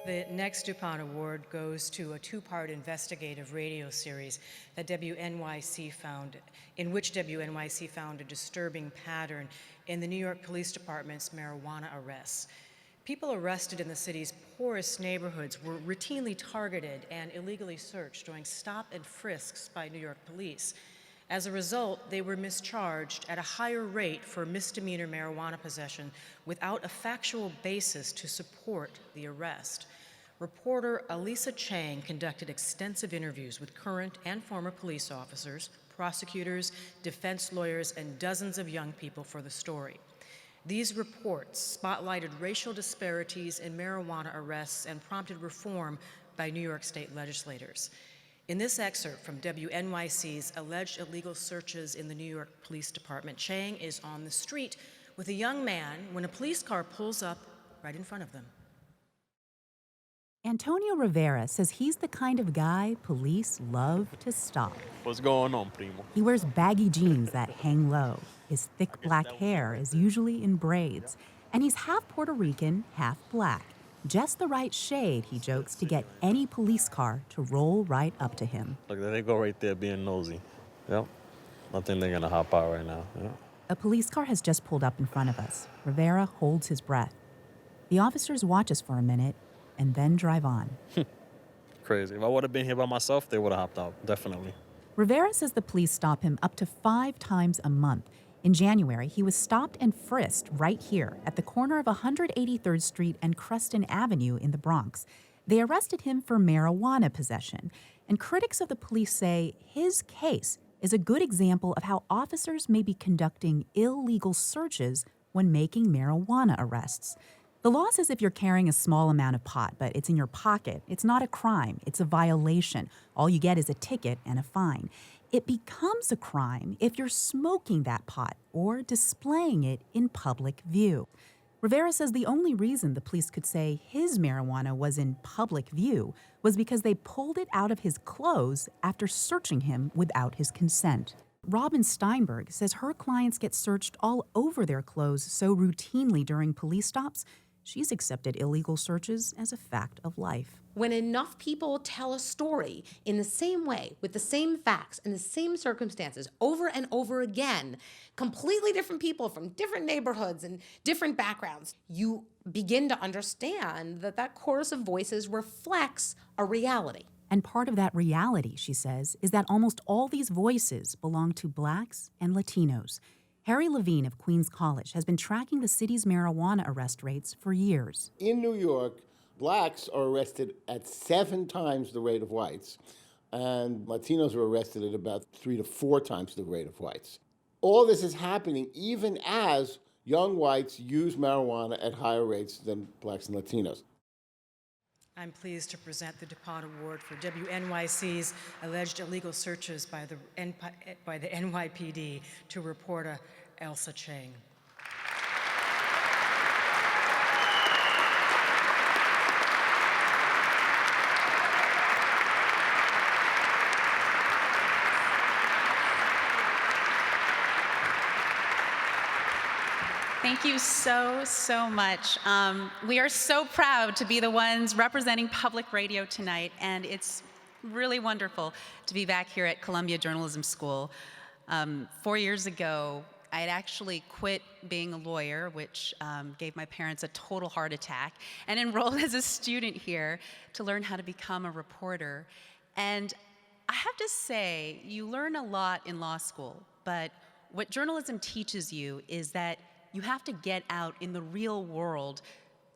The next DuPont Award goes to a two-part investigative radio series that WNYC found, in which WNYC found a disturbing pattern in the New York Police Department's marijuana arrests. People arrested in the city's poorest neighborhoods were routinely targeted and illegally searched during stop and frisks by New York police. As a result, they were mischarged at a higher rate for misdemeanor marijuana possession without a factual basis to support the arrest. Reporter Ailsa Chang conducted extensive interviews with current and former police officers, prosecutors, defense lawyers, and dozens of young people for the story. These reports spotlighted racial disparities in marijuana arrests and prompted reform by New York state legislators. In this excerpt from WNYC's alleged illegal searches in the New York Police Department, Chang is on the street with a young man when a police car pulls up right in front of them. Antonio Rivera says he's the kind of guy police love to stop. What's going on, primo? He wears baggy jeans that hang low. His thick black hair is usually in braids. And he's half Puerto Rican, half black. Just the right shade, he jokes, to get any police car to roll right up to him. Look, they go right there being nosy. Yep. I think they're gonna hop out right now. Yep. A police car has just pulled up in front of us. Rivera holds his breath. The officers watch us for a minute and then drive on. Crazy. If I would have been here by myself, they would have hopped out, definitely. Rivera says the police stop him up to 5 times a month. In January, he was stopped and frisked right here at the corner of 183rd Street and Creston Avenue in the Bronx. They arrested him for marijuana possession. And critics of the police say his case is a good example of how officers may be conducting illegal searches when making marijuana arrests. The law says if you're carrying a small amount of pot, but it's in your pocket, it's not a crime, it's a violation. All you get is a ticket and a fine. It becomes a crime if you're smoking that pot or displaying it in public view. Rivera says the only reason the police could say his marijuana was in public view was because they pulled it out of his clothes after searching him without his consent. Robin Steinberg says her clients get searched all over their clothes so routinely during police stops, she's accepted illegal searches as a fact of life. When enough people tell a story in the same way, with the same facts and the same circumstances over and over again, completely different people from different neighborhoods and different backgrounds, you begin to understand that that chorus of voices reflects a reality. And part of that reality, she says, is that almost all these voices belong to Blacks and Latinos. Harry Levine of Queens College has been tracking the city's marijuana arrest rates for years. In New York, Blacks are arrested at 7 times the rate of whites, and Latinos are arrested at about 3 to 4 times the rate of whites. All this is happening even as young whites use marijuana at higher rates than Blacks and Latinos. I'm pleased to present the DuPont Award for WNYC's alleged illegal searches by the NYPD to reporter Ailsa Chang. Thank you so much. We are so proud to be the ones representing public radio tonight, and it's really wonderful to be back here at Columbia Journalism School. 4 years ago, I had actually quit being a lawyer, which gave my parents a total heart attack, and enrolled as a student here to learn how to become a reporter. And I have to say, you learn a lot in law school, but what journalism teaches you is that you have to get out in the real world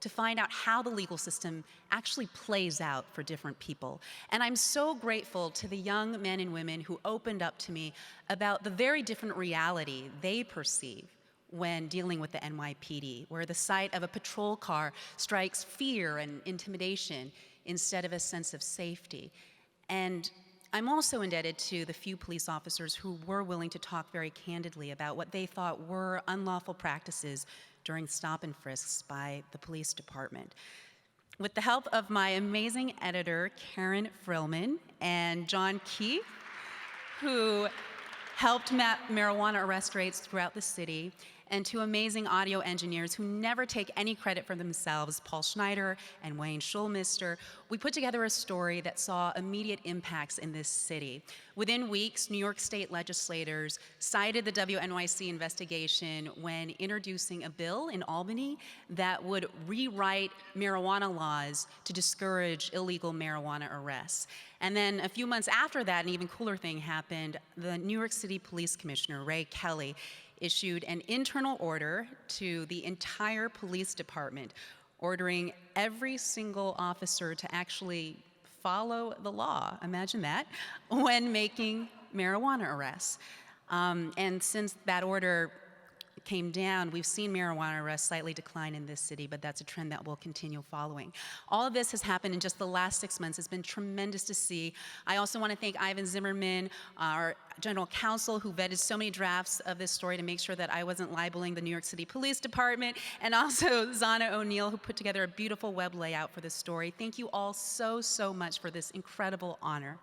to find out how the legal system actually plays out for different people. And I'm so grateful to the young men and women who opened up to me about the very different reality they perceive when dealing with the NYPD, where the sight of a patrol car strikes fear and intimidation instead of a sense of safety. And I'm also indebted to the few police officers who were willing to talk very candidly about what they thought were unlawful practices during stop and frisks by the police department. With the help of my amazing editor, Karen Frillman, and John Keith, who helped map marijuana arrest rates throughout the city, and two amazing audio engineers who never take any credit for themselves, Paul Schneider and Wayne Schulmister, we put together a story that saw immediate impacts in this city. Within weeks, New York State legislators cited the WNYC investigation when introducing a bill in Albany that would rewrite marijuana laws to discourage illegal marijuana arrests. And then a few months after that, an even cooler thing happened. The New York City Police Commissioner, Ray Kelly, issued an internal order to the entire police department, ordering every single officer to actually follow the law, imagine that, when making marijuana arrests. And since that order came down, we've seen marijuana arrests slightly decline in this city, but that's a trend that will continue following. All of this has happened in just the last 6 months. It's been tremendous to see. I also want to thank Ivan Zimmerman, our general counsel, who vetted so many drafts of this story to make sure that I wasn't libeling the New York City Police Department, and also Zana O'Neill, who put together a beautiful web layout for this story. Thank you all so, so much for this incredible honor.